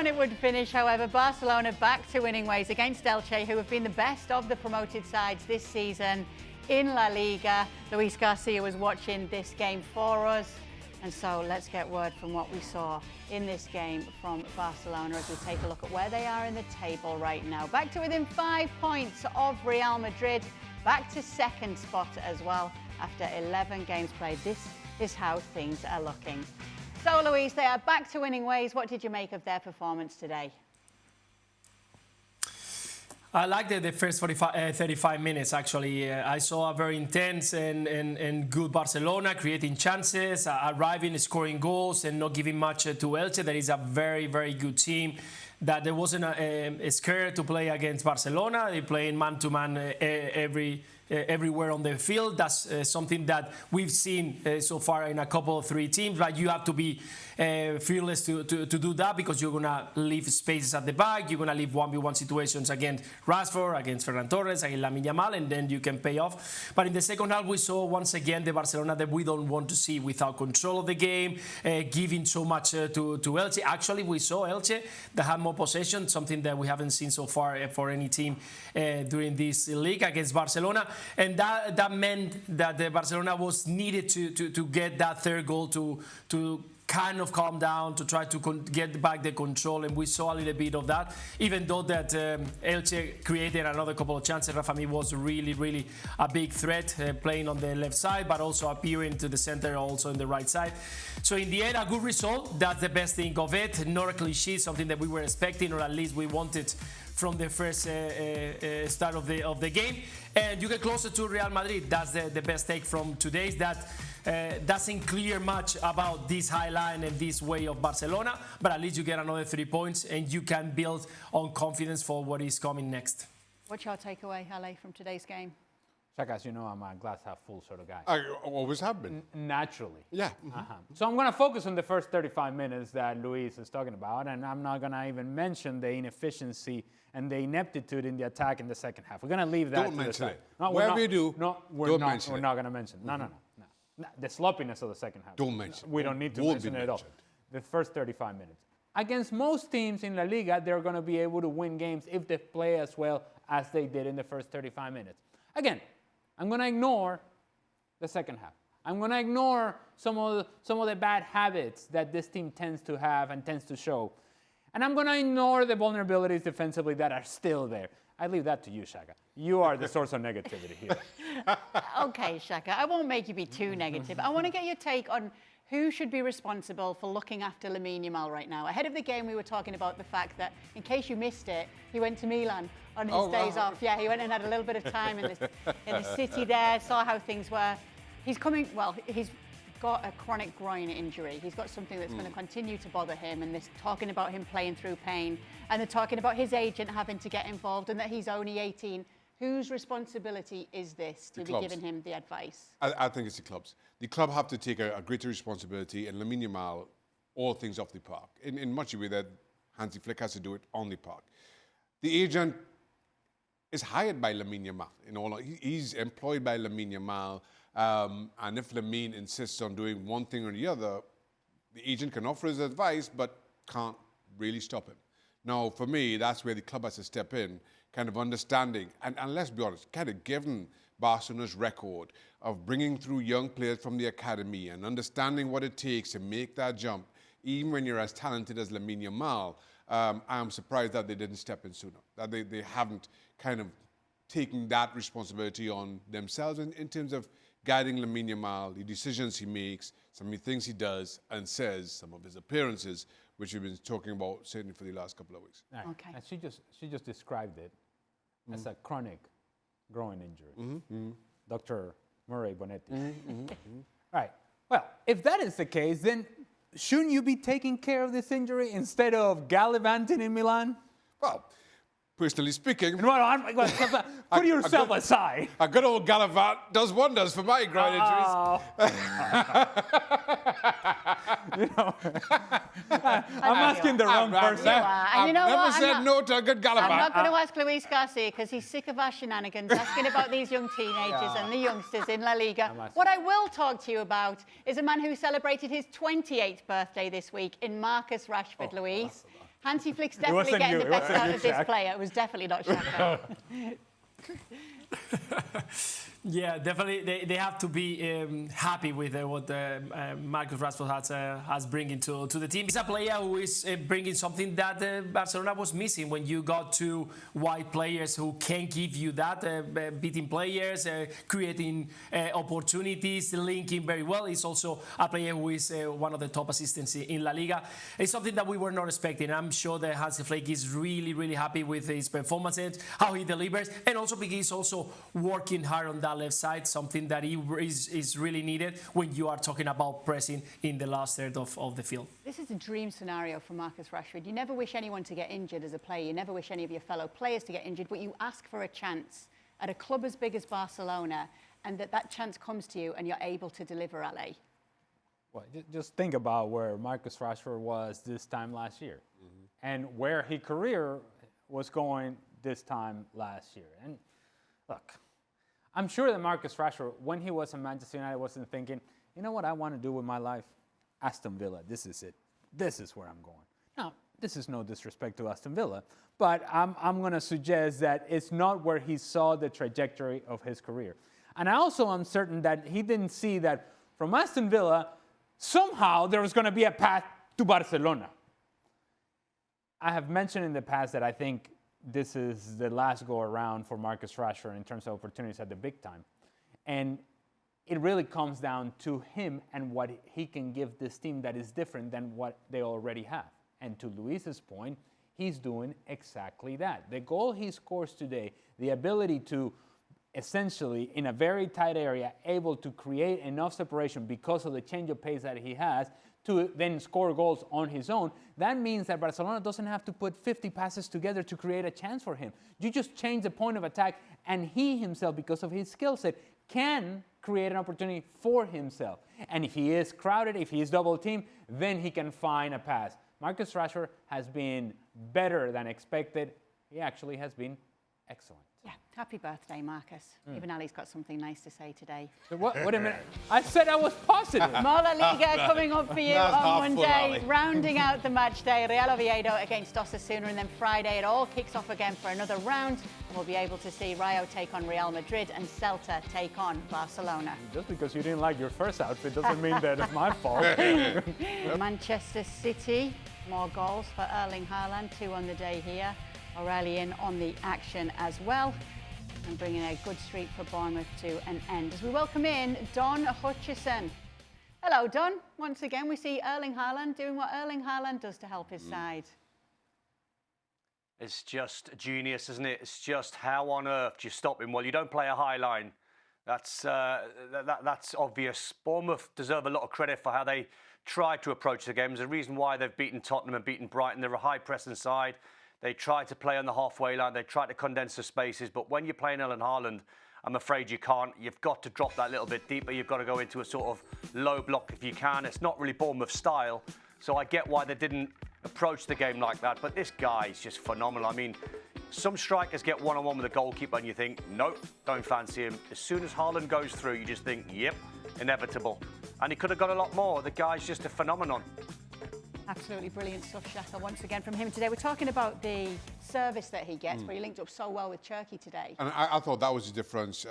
thought it would finish, however. Barcelona back to winning ways against Elche, who have been the best of the promoted sides this season in La Liga. Luis Garcia was watching this game for us. And so let's get word from what we saw in this game from Barcelona as we take a look at where they are in the table right now. Back to within 5 points of Real Madrid, back to second spot as well after 11 games played. This is how things are looking. So, Luis, they are back to winning ways. What did you make of their performance today? I liked the first 35 minutes, actually. I saw a very intense and good Barcelona, creating chances, arriving, scoring goals, and not giving much to Elche. That is a very, very good team. That there wasn't scared to play against Barcelona. They play man-to-man everywhere on the field. That's something that we've seen so far in a couple of 3 teams. But you have to be fearless to do that, because you're going to leave spaces at the back. You're going to leave 1v1 situations against Rashford, against Ferran Torres, against Lamine Yamal, and then you can pay off. But in the second half, we saw once again the Barcelona that we don't want to see, without control of the game, giving so much to Elche. Actually, we saw Elche that had more possession, something that we haven't seen so far for any team during this league against Barcelona. And that meant that the Barcelona was needed to get that third goal to kind of calm down, to try to get back the control, and we saw a little bit of that. Even though that Elche created another couple of chances, Rafa Mir was really a big threat, playing on the left side, but also appearing to the center, also on the right side. So in the end, a good result. That's the best thing of it. Not a cliche, something that we were expecting, or at least we wanted from the first start of the game. And you get closer to Real Madrid. That's the best take from today's. That doesn't clear much about this high line and this way of Barcelona, but at least you get another 3 points and you can build on confidence for what is coming next. What's your takeaway, Ale, from today's game? Shaka, as you know, I'm a glass half full sort of guy. I always have been. Naturally. Yeah. So I'm going to focus on the first 35 minutes that Luis is talking about, and I'm not going to even mention the inefficiency and the ineptitude in the attack in the second half. We're going to leave that Don't to the mention side. it. No, Whatever you do, we're not going to mention it. No. The sloppiness of the second half. Don't mention it. We don't need to mention it at all. The first 35 minutes. Against most teams in La Liga, they're going to be able to win games if they play as well as they did in the first 35 minutes. Again, I'm going to ignore the second half. I'm going to ignore some of the bad habits that this team tends to have and tends to show. And I'm going to ignore the vulnerabilities defensively that are still there. I leave that to you, Shaka. You are the source of negativity here. Okay, Shaka, I won't make you be too negative. I want to get your take on who should be responsible for looking after Lamine Yamal right now. Ahead of the game, we were talking about the fact that, in case you missed it, he went to Milan on his days off. Yeah, he went and had a little bit of time in the city there, saw how things were. He's got a chronic groin injury. He's got something that's going to continue to bother him, and they're talking about him playing through pain, and they're talking about his agent having to get involved and that he's only 18. Whose responsibility is this to be giving him the advice? I think it's the clubs. The club have to take a greater responsibility, and Lamine Yamal, all things off the park. In much of the way that Hansi Flick has to do it on the park. The agent is hired by Lamine Yamal. He's employed by Lamine Yamal. And if Lamine insists on doing one thing or the other, the agent can offer his advice, but can't really stop him. Now, for me, that's where the club has to step in, kind of understanding, and let's be honest, kind of given Barcelona's record of bringing through young players from the academy and understanding what it takes to make that jump, even when you're as talented as Lamine Yamal, I'm surprised that they didn't step in sooner, that they haven't kind of taken that responsibility on themselves in terms of guiding Lamine Yamal, the decisions he makes, some of the things he does and says, some of his appearances, which we've been talking about certainly for the last couple of weeks. Right. Okay. And she just described it as a chronic groin injury. Dr. Murray Bonetti. Right. Well, if that is the case, then shouldn't you be taking care of this injury instead of gallivanting in Milan? Well, personally speaking, put yourself aside. A good old gallivant does wonders for my groin injuries. I'm asking the wrong person. I've never said no to a good gallivant. I'm not going to ask Luis Garcia because he's sick of our shenanigans, asking about these young teenagers and the youngsters in La Liga. What I will talk to you about is a man who celebrated his 28th birthday this week in Marcus Rashford, Luis. Hansi Flick's definitely wasn't getting you, the it best wasn't out you, of this Shaq. player. It was definitely not Xhaka. Yeah, definitely. They have to be happy with what Marcus Rashford has bringing to the team. He's a player who is bringing something that Barcelona was missing when you got two wide players who can give you that, beating players, creating opportunities, linking very well. He's also a player who is one of the top assistants in La Liga. It's something that we were not expecting. I'm sure that Hansi Flick is really, really happy with his performances, how he delivers, and also because he's also working hard on that left side, something that is really needed when you are talking about pressing in the last third of the field. This is a dream scenario for Marcus Rashford. You never wish anyone to get injured as a player. You never wish any of your fellow players to get injured, but you ask for a chance at a club as big as Barcelona, and that chance comes to you and you're able to deliver, LA. Well, just think about where Marcus Rashford was this time last year and where his career was going this time last year. And look, I'm sure that Marcus Rashford, when he was in Manchester United, wasn't thinking, you know what I want to do with my life? Aston Villa, this is it. This is where I'm going. Now, this is no disrespect to Aston Villa, but I'm going to suggest that it's not where he saw the trajectory of his career. And I also am certain that he didn't see that from Aston Villa, somehow there was going to be a path to Barcelona. I have mentioned in the past that I think this is the last go around for Marcus Rashford in terms of opportunities at the big time. And it really comes down to him and what he can give this team that is different than what they already have. And to Luis's point, he's doing exactly that. The goal he scores today, the ability to essentially, in a very tight area, able to create enough separation because of the change of pace that he has to then score goals on his own, that means that Barcelona doesn't have to put 50 passes together to create a chance for him. You just change the point of attack, and he himself, because of his skill set, can create an opportunity for himself. And if he is crowded, if he is double-teamed, then he can find a pass. Marcus Rashford has been better than expected. He actually has been excellent. Yeah, happy birthday, Marcus. Even Ali's got something nice to say today. So wait a minute. I said I was positive. More La Liga coming up for you That's on half full, Monday, Ali. rounding out the match day. Real Oviedo against Osasuna, and then Friday it all kicks off again for another round. And we'll be able to see Rayo take on Real Madrid and Celta take on Barcelona. Just because you didn't like your first outfit doesn't mean that it's my fault. Manchester City, more goals for Erling Haaland, 2 on the day here. Aurelian on the action as well, and bringing a good streak for Bournemouth to an end. As we welcome in Don Hutchison. Hello, Don. Once again, we see Erling Haaland doing what Erling Haaland does to help his side. It's just genius, isn't it? It's just how on earth do you stop him? Well, you don't play a high line. That's obvious. Bournemouth deserve a lot of credit for how they tried to approach the game. There's a reason why they've beaten Tottenham and beaten Brighton. They're a high-pressing side. They try to play on the halfway line. They try to condense the spaces. But when you're playing Erling Haaland, I'm afraid you can't. You've got to drop that little bit deeper. You've got to go into a sort of low block if you can. It's not really Bournemouth style. So I get why they didn't approach the game like that. But this guy is just phenomenal. I mean, some strikers get one-on-one with a goalkeeper and you think, nope, don't fancy him. As soon as Haaland goes through, you just think, yep, inevitable. And he could have got a lot more. The guy's just a phenomenon. Absolutely brilliant stuff, Shaka, once again from him today. We're talking about the service that he gets, but he linked up so well with Cherki today. And I thought that was the difference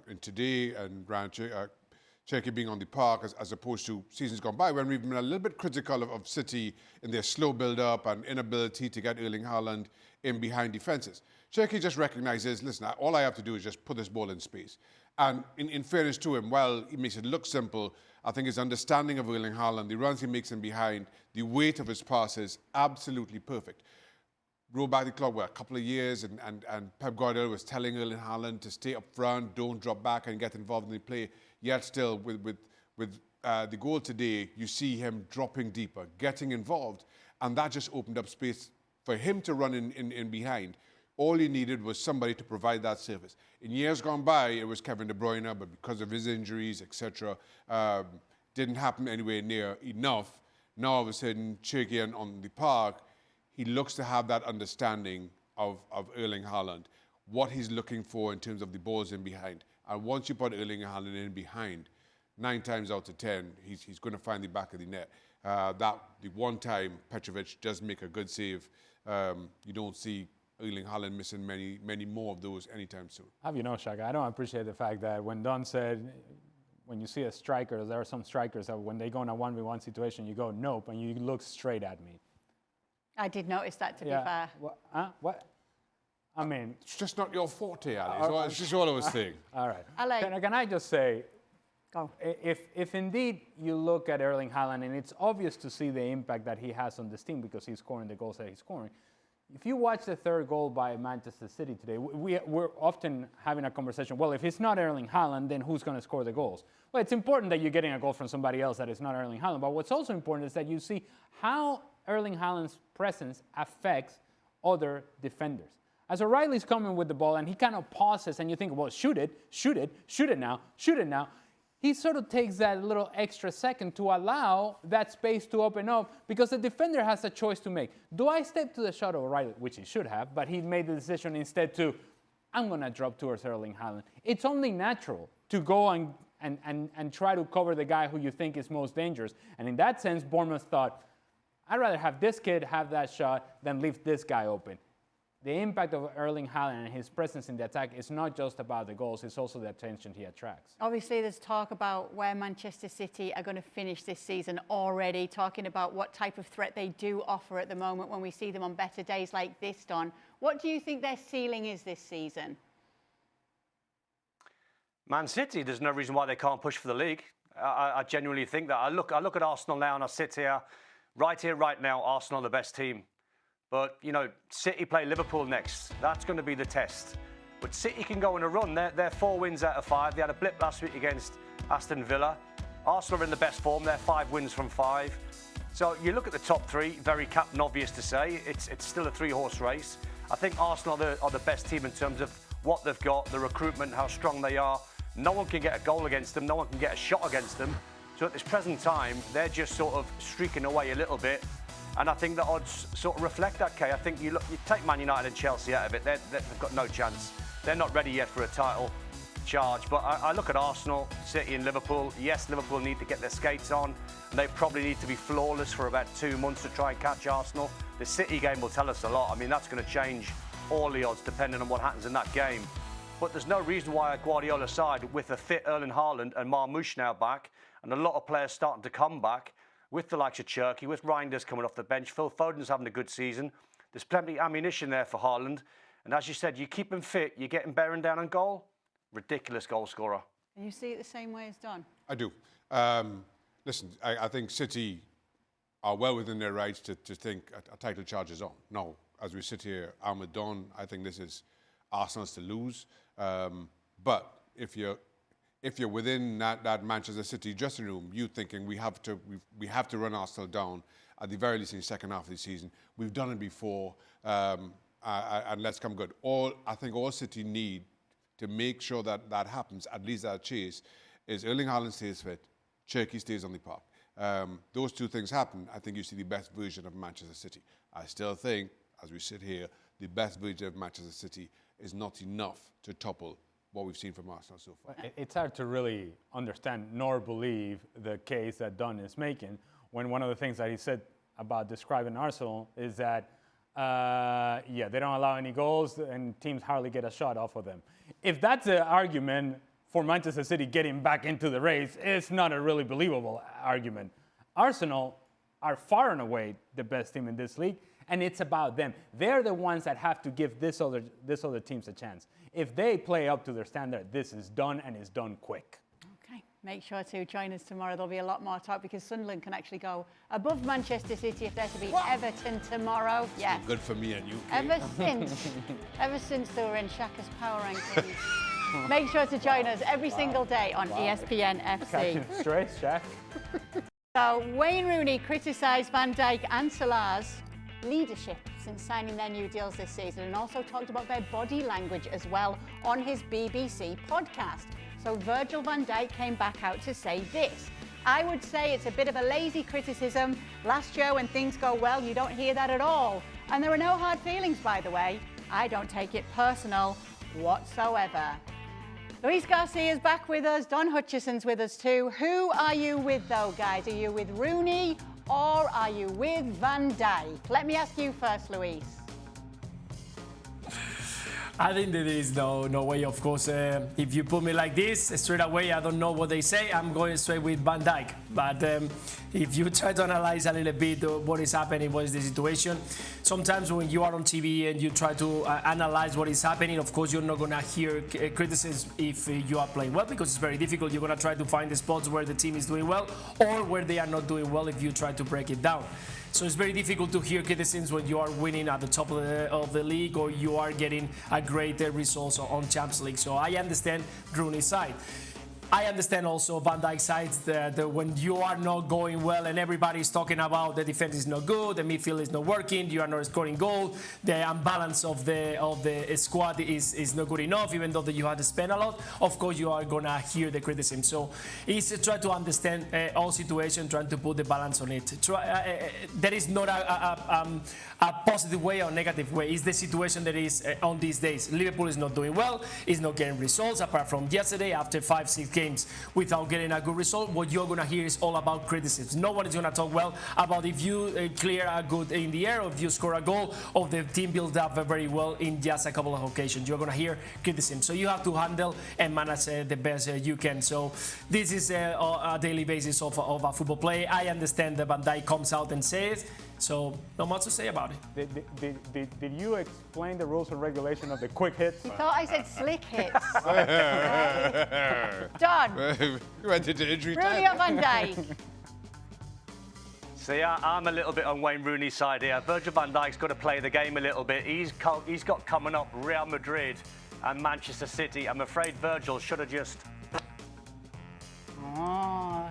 in today and Cherki being on the park as opposed to seasons gone by when we've been a little bit critical of City in their slow build-up and inability to get Erling Haaland in behind defences. Cherki just recognises, listen, all I have to do is just put this ball in space. And in fairness to him, while he makes it look simple, I think his understanding of Erling Haaland, the runs he makes in behind, the weight of his passes, absolutely perfect. Roll back the clock, a couple of years, and Pep Guardiola was telling Erling Haaland to stay up front, don't drop back and get involved in the play. Yet still, with the goal today, you see him dropping deeper, getting involved, and that just opened up space for him to run in behind. All he needed was somebody to provide that service. In years gone by, it was Kevin De Bruyne, but because of his injuries, etc., didn't happen anywhere near enough. Now, all of a sudden, Cherki on the park, he looks to have that understanding of Erling Haaland, what he's looking for in terms of the balls in behind. And once you put Erling Haaland in behind, 9 times out of 10, he's going to find the back of the net. that the one time Petrovic does make a good save, you don't see Erling Haaland missing many more of those anytime soon. How do you know, Shaka? I don't appreciate the fact that when Don said, when you see a striker, there are some strikers that when they go in a 1v1 situation, you go, nope, and you look straight at me. I did notice that, to be fair. What? I mean... It's just not your forte, Ali. It's just all I was saying. All right. Ale. Can I just say, Go. if indeed you look at Erling Haaland, and it's obvious to see the impact that he has on this team because he's scoring the goals that he's scoring, if you watch the third goal by Manchester City today, we're often having a conversation, well, if it's not Erling Haaland, then who's going to score the goals? Well, it's important that you're getting a goal from somebody else that is not Erling Haaland, but what's also important is that you see how Erling Haaland's presence affects other defenders. As O'Reilly's coming with the ball and he kind of pauses and you think, well, shoot it now. He sort of takes that little extra second to allow that space to open up because the defender has a choice to make. Do I step to the shot of O'Reilly, which he should have, but he made the decision instead to, I'm going to drop towards Erling Haaland. It's only natural to go and try to cover the guy who you think is most dangerous. And in that sense, Bournemouth thought, I'd rather have this kid have that shot than leave this guy open. The impact of Erling Haaland and his presence in the attack is not just about the goals, it's also the attention he attracts. Obviously, there's talk about where Manchester City are going to finish this season already, talking about what type of threat they do offer at the moment when we see them on better days like this, Don. What do you think their ceiling is this season? Man City, there's no reason why they can't push for the league. I genuinely think that. I look at Arsenal now and I sit here, right now, Arsenal are the best team. But, you know, City play Liverpool next. That's going to be the test. But City can go on a run. They're 4 wins out of 5. They had a blip last week against Aston Villa. Arsenal are in the best form. They're 5 wins from 5. So you look at the top 3, very captain obvious to say. It's still a 3-horse race. I think Arsenal are the best team in terms of what they've got, the recruitment, how strong they are. No one can get a goal against them. No one can get a shot against them. So at this present time, they're just sort of streaking away a little bit. And I think the odds sort of reflect that, Kay. I think you take Man United and Chelsea out of it, they've got no chance. They're not ready yet for a title charge. But I look at Arsenal, City and Liverpool. Yes, Liverpool need to get their skates on. And they probably need to be flawless for about 2 months to try and catch Arsenal. The City game will tell us a lot. I mean, that's going to change all the odds depending on what happens in that game. But there's no reason why Guardiola's side, with a fit Erling Haaland and Marmoush now back, and a lot of players starting to come back, with the likes of Cherky, with Reinders coming off the bench, Phil Foden's having a good season. There's plenty of ammunition there for Haaland. And as you said, you keep him fit, you get him bearing down on goal. Ridiculous goal scorer. And you see it the same way as Don? I do. Listen, I think City are well within their rights to think a title charge is on. No, as we sit here, I'm with Don. I think this is Arsenal's to lose. But if you're within that Manchester City dressing room, you thinking we have to run Arsenal down at the very least in the second half of the season. We've done it before, and let's come good. I think all City need to make sure that happens, at least that chase, is Erling Haaland stays fit, Cherky stays on the park. Those 2 things happen, I think you see the best version of Manchester City. I still think, as we sit here, the best version of Manchester City is not enough to topple what we've seen from Arsenal so far. It's hard to really understand nor believe the case that Dunn is making when one of the things that he said about describing Arsenal is that, they don't allow any goals and teams hardly get a shot off of them. If that's an argument for Manchester City getting back into the race, it's not a really believable argument. Arsenal are far and away the best team in this league, and it's about them. They're the ones that have to give this other teams a chance. If they play up to their standard, this is done, and it's done quick. Okay, make sure to join us tomorrow. There'll be a lot more talk because Sunderland can actually go above Manchester City if they're to beat Everton tomorrow. Yeah. Good for me and you, Ever since they were in Shaka's power rankings. Make sure to join us every single day on ESPN FC. Catching straight, Shaq. So Wayne Rooney criticised Van Dijk and Salah's leadership since signing their new deals this season, and also talked about their body language as well on his BBC podcast. So Virgil van Dijk came back out to say this: I would say it's a bit of a lazy criticism. Last year when things go well, you don't hear that at all. And there are no hard feelings, by the way. I don't take it personal whatsoever. Luis Garcia's back with us. Don Hutchison's with us too. Who are you with though, guys? Are you with Rooney or are you with Van Dijk? Let me ask you first, Luis. I think there is no way, of course. If you put me like this, straight away, I don't know what they say. I'm going straight with Van Dijk. But if you try to analyze a little bit what is happening, what is the situation, sometimes when you are on TV and you try to analyze what is happening, of course, you're not going to hear criticism if you are playing well, because it's very difficult. You're going to try to find the spots where the team is doing well or where they are not doing well if you try to break it down. So it's very difficult to hear criticisms when you are winning at the top of the league or you are getting a great results on Champions League. So I understand Rooney's side. I understand also Van Dijk's side that when you are not going well and everybody is talking about the defense is not good, the midfield is not working, you are not scoring goals, the imbalance of the squad is not good enough, even though you had to spend a lot, of course you are going to hear the criticism. So it's try to understand all situations, trying to put the balance on it. There is not a positive way or negative way. It's the situation that is on these days. Liverpool is not doing well, is not getting results, apart from yesterday after 5-6 games without getting a good result. What you're going to hear is all about criticism. No one is going to talk well about if you clear a good in the air or if you score a goal or the team built up very well in just a couple of occasions. You're going to hear criticism. So you have to handle and manage the best you can. So this is a daily basis of a football play. I understand that Van Dijk comes out and says, so not much to say about it. Did you explain the rules and regulation of the quick hits? He thought I said slick hits. Done. You went into injury Rooney time. or Van Dijk? See, I'm a little bit on Wayne Rooney's side here. Virgil van Dijk's got to play the game a little bit. He's got coming up Real Madrid and Manchester City. I'm afraid Virgil should have just... Oh.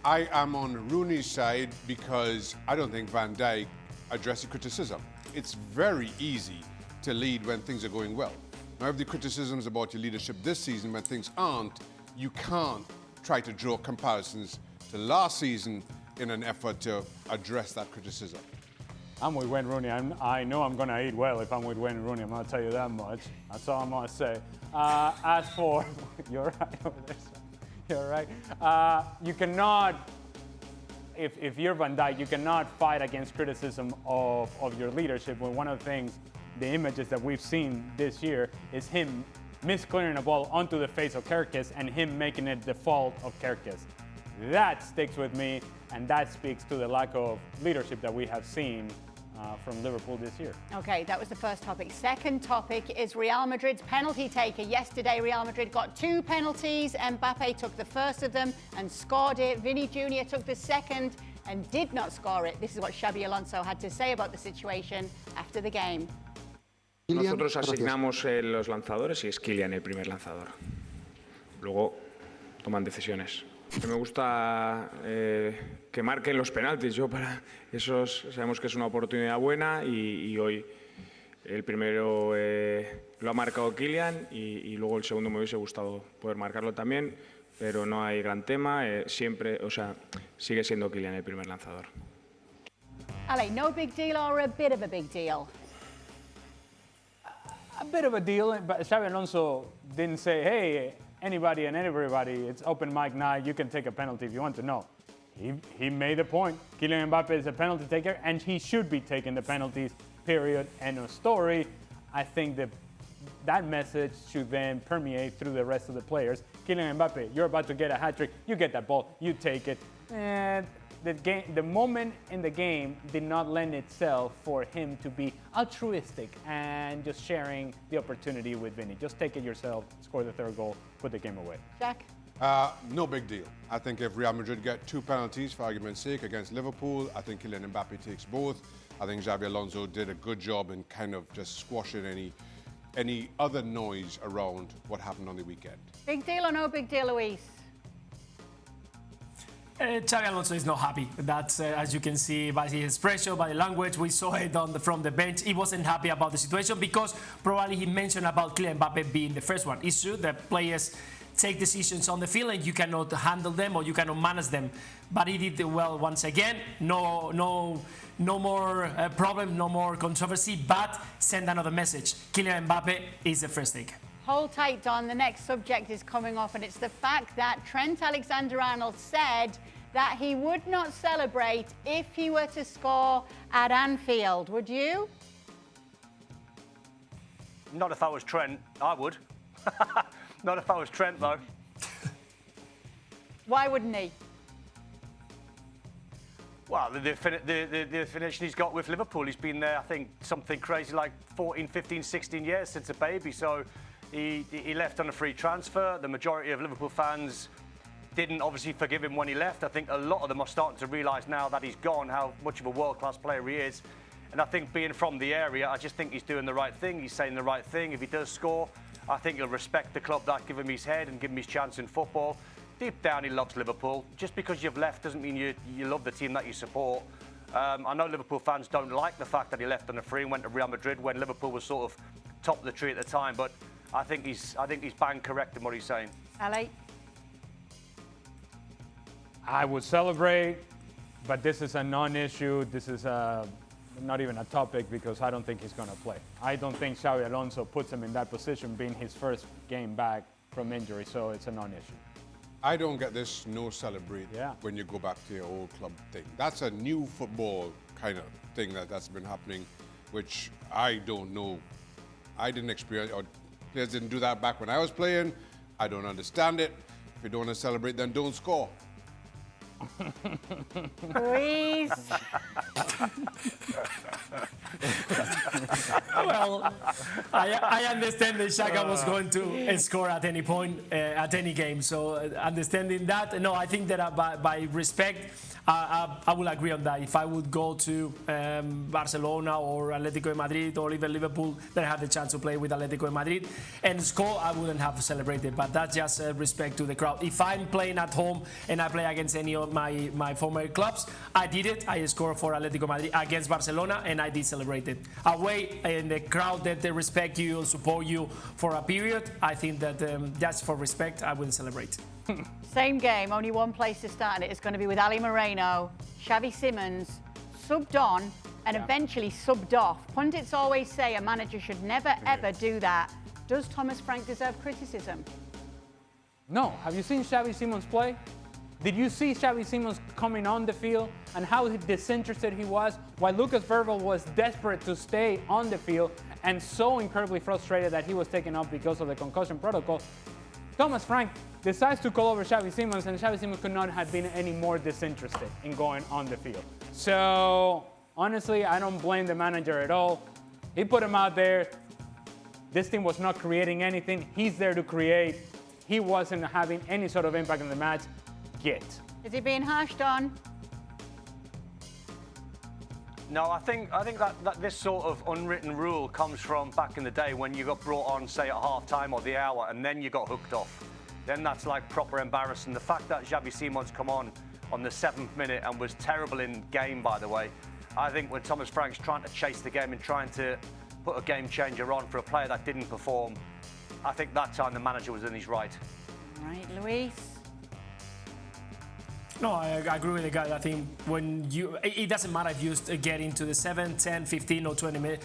I am on Rooney's side because I don't think Van Dijk addressed the criticism. It's very easy to lead when things are going well. Now, if the criticisms about your leadership this season when things aren't, you can't try to draw comparisons to last season in an effort to address that criticism. I'm with Wayne Rooney. I know I'm going to eat well if I'm with Wayne Rooney. I'm going to tell you that much. That's all I'm going to say. As for... You're right over there, son. You're right. You cannot, if you're Van Dijk, you cannot fight against criticism of your leadership when one of the things, the images that we've seen this year is him misclearing a ball onto the face of Kerkez and him making it the fault of Kerkez. That sticks with me, and that speaks to the lack of leadership that we have seen from Liverpool this year. Okay, that was the first topic. Second topic is Real Madrid's penalty taker. Yesterday, Real Madrid got 2 penalties. Mbappe took the first of them and scored it. Vini Jr took the second and did not score it. This is what Xabi Alonso had to say about the situation after the game. Nosotros asignamos los lanzadores y es Kylian el primer lanzador. Luego toman decisiones. Me gusta que marquen los penaltis. Yo para esos sabemos que es una oportunidad buena y hoy el primero lo ha marcado Kylian y luego el segundo me hubiese gustado poder marcarlo también, pero no hay gran tema. Siempre, o sea, sigue siendo Kylian el primer lanzador. Ale, no big deal or a bit of a big deal? A bit of a deal, but Xabi Alonso didn't say, hey, anybody and everybody, it's open mic night, you can take a penalty if you want to. No, he made a point. Kylian Mbappe is a penalty taker and he should be taking the penalties, period, end of story. I think that message should then permeate through the rest of the players. Kylian Mbappe, you're about to get a hat-trick, you get that ball, you take it. And the moment in the game did not lend itself for him to be altruistic and just sharing the opportunity with Vini. Just take it yourself, score the third goal, put the game away. Jack? No big deal. I think if Real Madrid get 2 penalties, for argument's sake, against Liverpool, I think Kylian Mbappe takes both. I think Xabi Alonso did a good job in kind of just squashing any other noise around what happened on the weekend. Big deal or no big deal, Luis? Xabi Alonso is not happy. That's, as you can see by his expression, by the language, we saw it from the bench. He wasn't happy about the situation because probably he mentioned about Kylian Mbappe being the first one. It's true that players take decisions on the field and you cannot handle them or you cannot manage them. But he did well once again. No more problem, no more controversy, but send another message. Kylian Mbappe is the first take. Hold tight, Don. The next subject is coming off, and it's the fact that Trent Alexander-Arnold said that he would not celebrate if he were to score at Anfield. Would you? Not if I was Trent, I would. Not if I was Trent, though. Why wouldn't he? Well, the definition he's got with Liverpool, he's been there, I think, something crazy like 14, 15, 16 years since a baby. So he left on a free transfer. The majority of Liverpool fans didn't obviously forgive him when he left. I think a lot of them are starting to realise now that he's gone how much of a world-class player he is. And I think being from the area, I just think he's doing the right thing. He's saying the right thing. If he does score, I think he'll respect the club that give him his head and give him his chance in football. Deep down, he loves Liverpool. Just because you've left doesn't mean you love the team that you support. I know Liverpool fans don't like the fact that he left on a free and went to Real Madrid when Liverpool was sort of top of the tree at the time. But I think he's bang correct in what he's saying. Ali? I would celebrate, but this is a non-issue. This is not even a topic because I don't think he's going to play. I don't think Xabi Alonso puts him in that position being his first game back from injury, so it's a non-issue. I don't get this no celebrate Yeah. when you go back to your old club thing. That's a new football kind of thing that's been happening, which I don't know. I didn't experience, or players didn't do that back when I was playing. I don't understand it. If you don't want to celebrate, then don't score. Please. Well, I understand that Xhaka was going to score at any point, at any game. So understanding that, no, I think that by respect, I will agree on that. If I would go to Barcelona or Atletico de Madrid or even Liverpool, then I have the chance to play with Atletico de Madrid and score, I wouldn't have celebrated. But that's just respect to the crowd. If I'm playing at home and I play against any of my former clubs, I did it. I scored for Atletico de Madrid against Barcelona and I did celebrate it. Away in the crowd that they respect you and support you for a period, I think that just for respect, I wouldn't celebrate. Same game, only one place to start it. It's going to be with Ali Moreno, Xavi Simons, subbed on and eventually subbed off. Pundits always say a manager should never, ever do that. Does Thomas Frank deserve criticism? No. Have you seen Xavi Simons play? Did you see Xavi Simons coming on the field and how disinterested he was while Lucas Virgil was desperate to stay on the field and so incredibly frustrated that he was taken off because of the concussion protocol? Thomas Frank decides to call over Xavi Simons, and Xavi Simons could not have been any more disinterested in going on the field. So, honestly, I don't blame the manager at all. He put him out there. This team was not creating anything. He's there to create. He wasn't having any sort of impact on the match. Is he being harshed on? No, I think that this sort of unwritten rule comes from back in the day when you got brought on, say, at half-time or the hour, and then you got hooked off. Then that's like proper embarrassing. The fact that Xavi Simons come on the 7th minute and was terrible in game, by the way, I think when Thomas Frank's trying to chase the game and trying to put a game changer on for a player that didn't perform, I think that time the manager was in his right. All right, Luis. No, I agree with the guy. I think when it doesn't matter if you get into the 7, 10, 15 or 20 minutes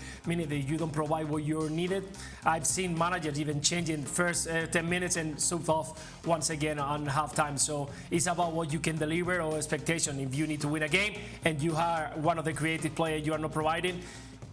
that you don't provide what you're needed. I've seen managers even changing first 10 minutes and sub off once again on halftime. So it's about what you can deliver or expectation. If you need to win a game and you are one of the creative players you are not providing,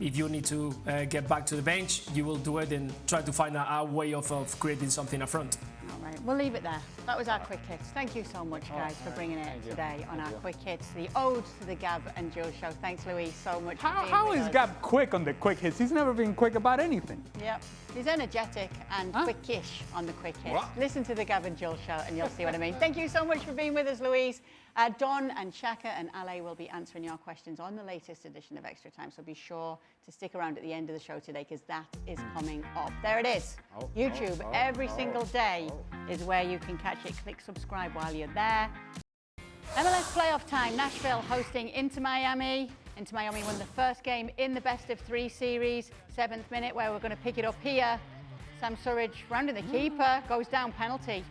if you need to get back to the bench, you will do it and try to find a way of creating something up front. All right, we'll leave it there. That was our Quick Hits. Thank you so much, guys, for bringing it today on our Quick Hits, the ode to the Gab and Jill show. Thanks, Luis, so much for being How with is us. Gab quick on the quick hits? He's never been quick about anything. Yep. He's energetic and quickish on the Quick Hits. Listen to the Gab and Jill show and you'll see what I mean. Thank you so much for being with us, Luis. Don and Xhaka and Ale will be answering your questions on the latest edition of Extra Time, so be sure to stick around at the end of the show today because that is coming up. There it is. YouTube every single day is where you can catch it. Click subscribe while you're there. MLS playoff time. Nashville hosting Inter Miami. Inter Miami won the first game in the best of 3 series. 7th minute where we're going to pick it up here. Sam Surridge rounding the keeper, goes down penalty.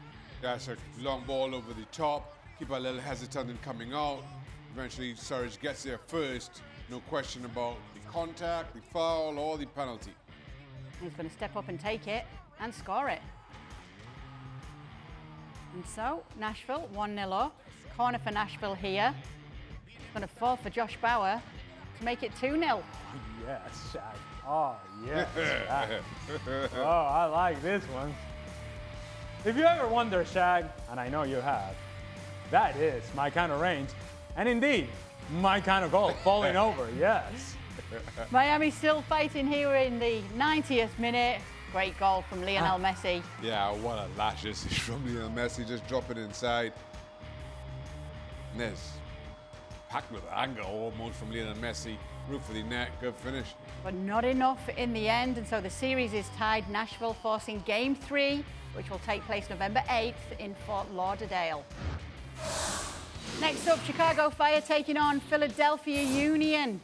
That's a long ball over the top. Keeper a little hesitant in coming out. Eventually, Surridge gets there first. No question about the contact, the foul, or the penalty. He's going to step up and take it and score it. And so, Nashville 1-0 up. corner for Nashville here. It's going to fall for Josh Bauer to make it 2-0. Yes, Shaq. Oh, yes, Shaq. Oh, I like this one. If you ever wonder, Shaq, and I know you have, that is my kind of range. And indeed, my kind of goal, falling over, yes. Miami still fighting here in the 90th minute. Great goal from Lionel Messi. Yeah, what a lash this is from Lionel Messi, just dropping inside. And there's packed with anger almost from Lionel Messi. Roof of the net, good finish. But not enough in the end, and so the series is tied. Nashville forcing Game 3, which will take place November 8th in Fort Lauderdale. Next up, Chicago Fire taking on Philadelphia Union.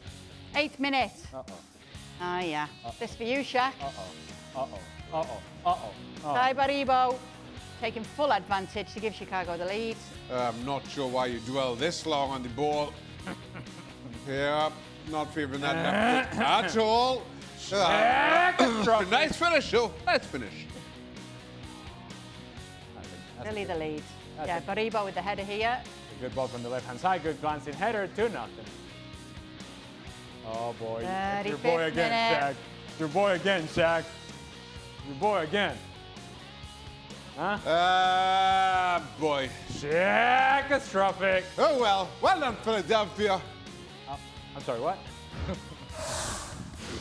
8th minute. Oh yeah. This for you, Shaq. Ty Baribo taking full advantage to give Chicago the lead. I'm not sure why you dwell this long on the ball. Yeah, not favouring that left foot at all. Nice finish, though. Nice finish. Philly the lead. Yeah, Baribo with the header here. A good ball from the left-hand side, good glancing header, 2-0. Oh boy, it's your boy again, Shaq. It's your boy again, Shaq. Your boy again. Huh? Boy. Catastrophic. Oh well, well done, Philadelphia. I'm sorry, what?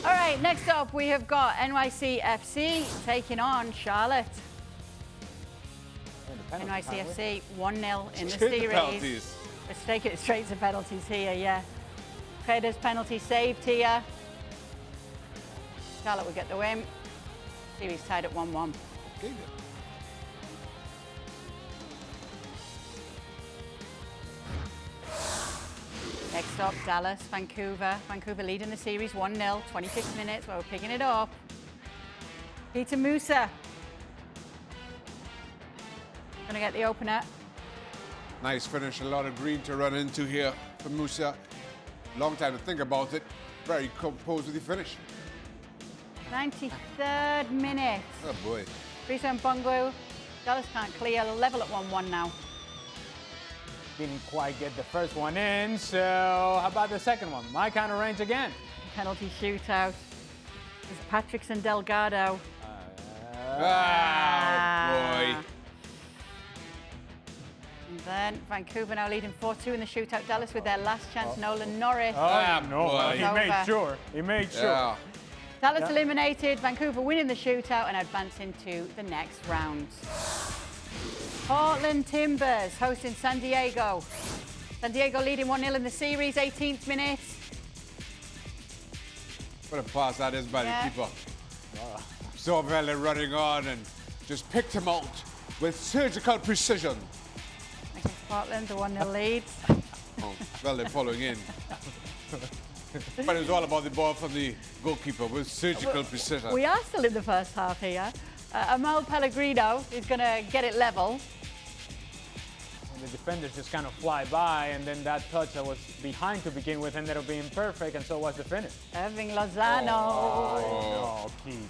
All right, next up we have got NYC FC taking on Charlotte. NYC FC 1-0 in the series. Penalties. Let's take it straight to penalties here, yeah. Pedro's penalty saved here. Charlotte will get the win. Series tied at 1-1. Okay. Next up, Dallas, Vancouver. Vancouver leading the series 1-0, 26 minutes where we're picking it up. Peter Musa. Gonna get the opener. Nice finish, a lot of green to run into here for Musa. Long time to think about it. Very composed with the finish. 93rd minute. Oh boy. Friso and Bongo. Dallas can't clear. Level at 1-1 now. Didn't quite get the first one in, so how about the second one? My kind of range again. Penalty shootout. It's Patrickson and Delgado. Boy. And then Vancouver now leading 4-2 in the shootout. Dallas with their last chance. Nolan Norris. No, he Over. made sure. He made sure. Yeah. Dallas eliminated. Vancouver winning the shootout and advancing to the next round. Portland Timbers hosting San Diego. San Diego leading 1-0 in the series, 18th minute. What a pass that is by the keeper. Sorvella running on and just picked him out with surgical precision. Portland, the 1-0 lead. Oh, well, they're following in. But it was all about the ball from the goalkeeper with surgical precision. We are still in the first half here. Amal Pellegrino is going to get it level. And the defenders just kind of fly by, and then that touch that was behind to begin with ended up being perfect, and so was the finish. Irving Lozano. Oh, Keith.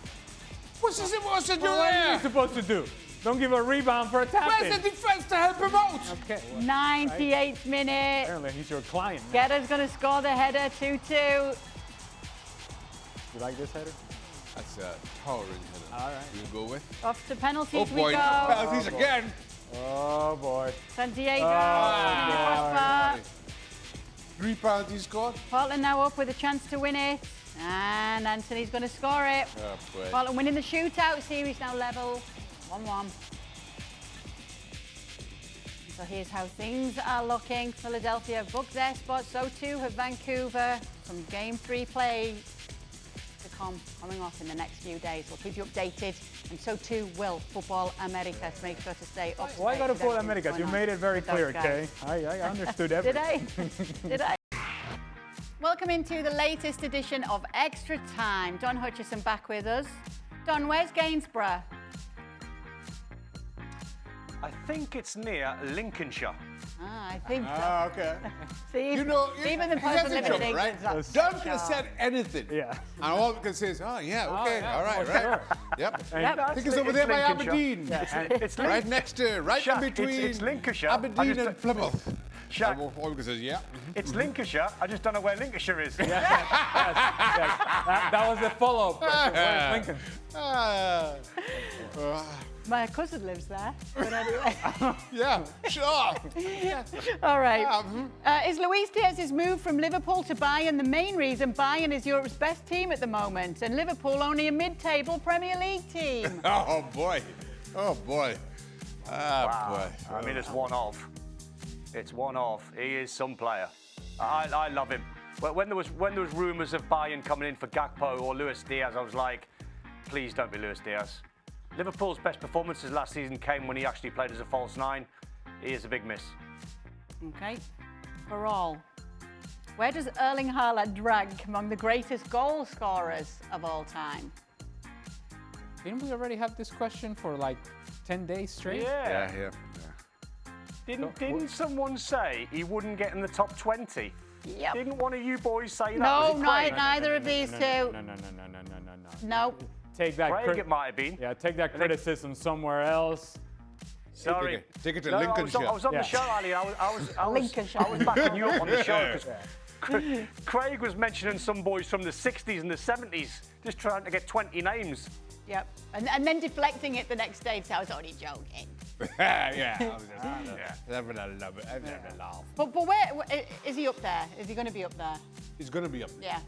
What's he supposed to do What are you there? supposed to do? Don't give a rebound for a tap Where's the defense to help him out? Okay. 98th minute. Apparently he's your client now. Guetta's going to score the header, 2-2. You like this header? That's a towering header. All right. You go with? Off to penalties Oh boy, we go. penalties again. Oh, boy. San Diego. Oh, Prosper. 3 penalties scored. Portland now up with a chance to win it. And Anthony's going to score it. Oh boy. Portland winning the shootout. Series now level, 1-1. So here's how things are looking. Philadelphia have booked their spot. So too have Vancouver. Some Game 3 play to come coming off in the next few days. We'll keep you updated. And so too will Football America. So make sure to stay up to Why date got to with Football everything America? that's You going made on it very with those clear, guys. Kay. I understood Did everything. I? Did I? Welcome into the latest edition of Extra Time. Don Hutchison back with us. Don, where's Gainsborough? I think it's near Lincolnshire. I think so. Ah, okay. See, You know, even the he person has a living in joke, England. right? Don could have said anything. Yeah. And all we can say is, oh, yeah, okay, yeah, all right, for right. sure. Yep. Yep. I think it's over there by Lincolnshire. Aberdeen. It's Right next to, right Shaq, in between it's Lincolnshire. Aberdeen and Plymouth. Shaq, All we can say is, yeah. it's Lincolnshire. I just don't know where Lincolnshire is. Yes. That was the follow-up question. Where's Lincoln? My cousin lives there. But anyway. Yeah, sure. All right. Is Luis Diaz's move from Liverpool to Bayern the main reason Bayern is Europe's best team at the moment and Liverpool only a mid-table Premier League team? Oh, boy. Oh, boy. Wow. Boy. I mean, it's one of. It's one of. He is some player. I love him. But when there was rumours of Bayern coming in for Gakpo or Luis Diaz, I was like, please don't be Luis Diaz. Liverpool's best performances last season came when he actually played as a false nine. He is a big miss. Okay. For all. Where does Erling Haaland rank among the greatest goal scorers of all time? Didn't we already have this question for like 10 days straight? Yeah. Didn't someone say he wouldn't get in the top 20? Yep. Didn't one of you boys say that? No, Was it Craig? neither of these two. No. No. Take that. Craig, it might have been. Yeah, take that criticism somewhere else. Sorry. Take it to No, Lincolnshire. I was on Yeah. the show, Ali. I was Lincolnshire. backing you up on the show because Craig was mentioning some boys from the 60s and the 70s, just trying to get 20 names. Yep. And then deflecting it the next day to say I was only joking. Yeah. I was just having a laugh. But where is he up there? Is he going to be up there? He's going to be up there. Yeah.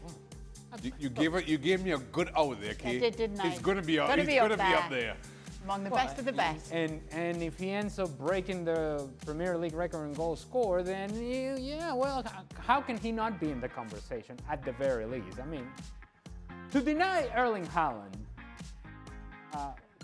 You gave me a good out there, Kate. I did, didn't I? He's going to be up. Gonna He's be up going to be up there. there. Among the best of the best. And if he ends up breaking the Premier League record in goal score, then how can he not be in the conversation at the very least? I mean, to deny Erling Haaland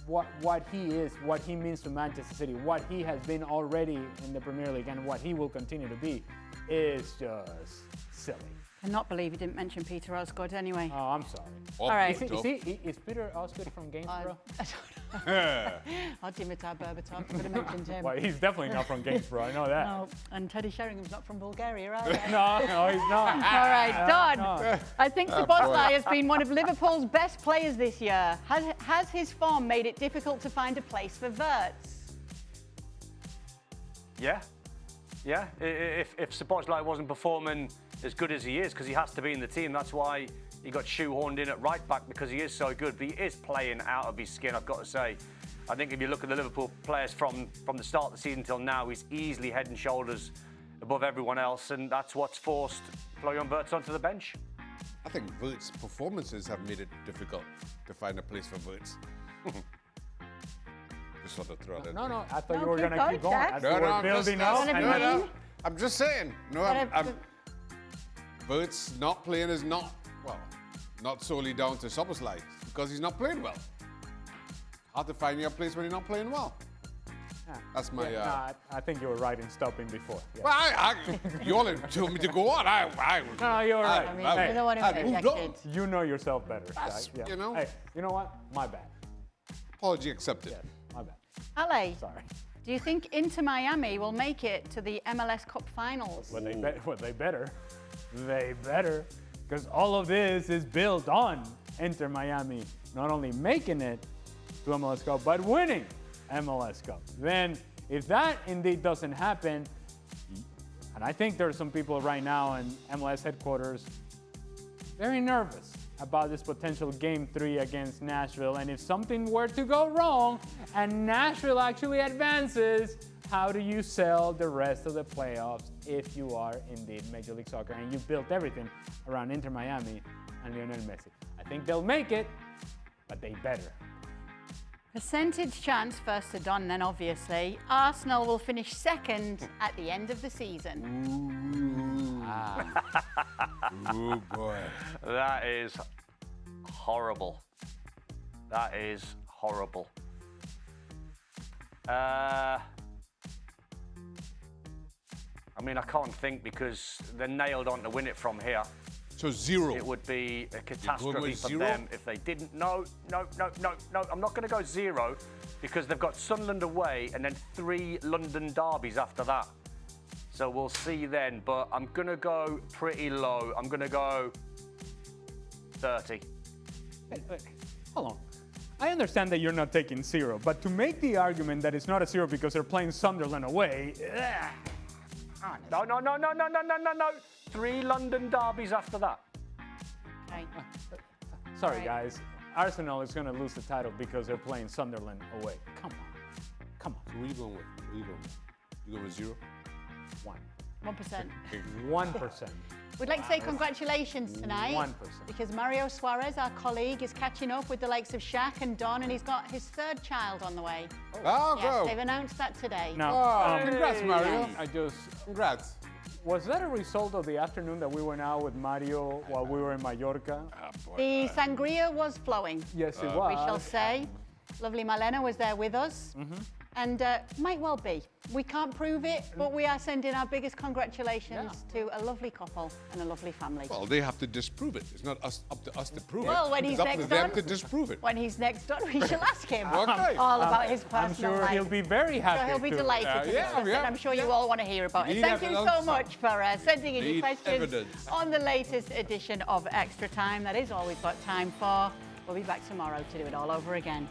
what he is, what he means to Manchester City, what he has been already in the Premier League, and what he will continue to be, is just silly. I cannot believe you didn't mention Peter Osgood anyway. Oh, I'm sorry. All right. Is Peter Osgood from Gainsborough? Or Dimitar Berbatov, could have mentioned him. Well, he's definitely not from Gainsborough, I know that. No, and Teddy Sheringham's not from Bulgaria either. No, he's not. All right, Don. No. I think Szoboszlai has been one of Liverpool's best players this year. Has his form made it difficult to find a place for Wirtz? Yeah. If Szoboszlai wasn't performing as good as he is, because he has to be in the team, that's why he got shoehorned in at right back, because he is so good. But he is playing out of his skin, I've got to say. I think if you look at the Liverpool players from the start of the season till now, he's easily head and shoulders above everyone else, and that's what's forced Florian Wirtz onto the bench. I think Wirtz's performances have made it difficult to find a place for Wirtz. Just sort of throw that. No, I thought you No, were keep going to going, keep going. Jack. As No, we were I'm building just- up. no, and no, then- no. I'm just saying. No, Wirtz not playing is not solely down to Szoboszlai, because he's not playing well. Hard to find your place when you're not playing well. That's my. I think you were right in stopping before. Yeah. Well, you all told me to go on. No, you're right. I mean, you're the one who moved on. rejected. You know yourself better. That's, Shaq. you know. Hey, you know what? My bad. Apology accepted. Yes, my bad. Ale, Sorry. do you think Inter Miami will make it to the MLS Cup Finals? Well, they better. They better. Because all of this is built on Inter Miami not only making it to MLS Cup, but winning MLS Cup. Then, if that indeed doesn't happen, and I think there are some people right now in MLS headquarters very nervous about this potential Game 3 against Nashville. And if something were to go wrong and Nashville actually advances, how do you sell the rest of the playoffs if you are indeed Major League Soccer and you built everything around Inter Miami and Lionel Messi? I think they'll make it, but they better. Percentage chance, first to Don, then obviously. Arsenal will finish second at the end of the season. Oh boy. That is horrible. That is horrible. I mean, I can't think, because they're nailed on to win it from here. So 0. It would be a with catastrophe for 0? them if they didn't. No. I'm not going to go 0, because they've got Sunderland away and then 3 London derbies after that. So we'll see then. But I'm going to go pretty low. I'm going to go 30. Wait, hold on. I understand that you're not taking 0, but to make the argument that it's not a 0 because they're playing Sunderland away, No. 3 London derbies after that. Okay. Sorry, Right. guys. Arsenal is going to lose the title because they're playing Sunderland away. Come on. So where you going with? Where you going with? You going with 0? 1%. 1%. We'd like to say congratulations tonight 1%. because Mario Suarez, our colleague, is catching up with the likes of Shaq and Don, and he's got his 3rd child on the way. Oh, Yes, go. they've announced that today. Now, Oh, congrats, Mario. I just Congrats. was that a result of the afternoon that we went out with Mario while we were in Mallorca? The sangria was flowing, Yes, it was. we shall say. Lovely Malena was there with us. And might well be. We can't prove it, but we are sending our biggest congratulations to a lovely couple and a lovely family. Well, they have to disprove it. It's not up to us to prove Well, it. when he's it's up to next them on- to disprove it. When he's next on, we shall ask him Okay. all about his personal I'm sure life. he'll be very happy. So he'll be to- delighted to yeah, discuss it. yeah. I'm sure you all want to hear about it. Need Thank you so evidence. much for sending in your Need questions evidence. on the latest edition of Extra Time. That is all we've got time for. We'll be back tomorrow to do it all over again.